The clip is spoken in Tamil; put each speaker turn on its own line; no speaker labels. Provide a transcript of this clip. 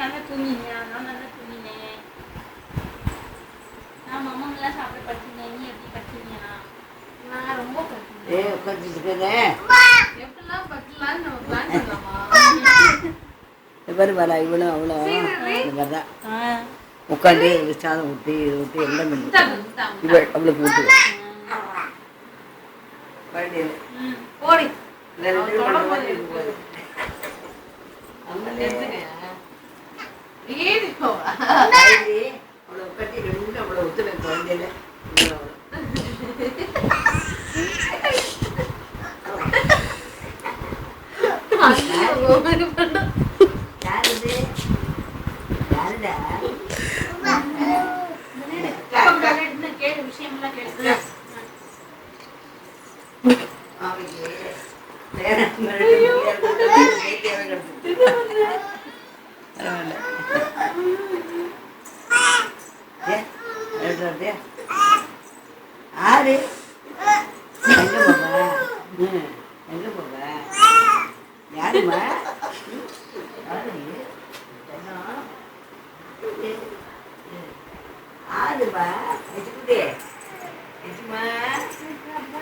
நல்லா தூங்கினியா? நான் நல்லா தூங்கினேன். நான் மாமாங்கெல்லாம் சாப்பிட படுத்துனேன். நீ எப்படி படுத்துனியா? நான் ரொம்ப படுத்துனேன். எப்படிலாம் படுத்தலான்னு நம்ம பிளான் பண்ணலாமா?
பாரு வரா இவனும் அவளும் தான் உட்காந்து சாதம் ஊற்றி இது ஊற்றி எல்லாம் பண்ணி இவள் அவளுக்கு ஊற்றுவேன்.
போடி
அவளை உட்காந்து ரெண்டு அவளை ஊற்றுவேன் குழந்தையில.
கேடு விஷயம்லாம் கேட்டு
ஆறு எங்க போவ? எங்க போவ? யாருமா? ஆறுமா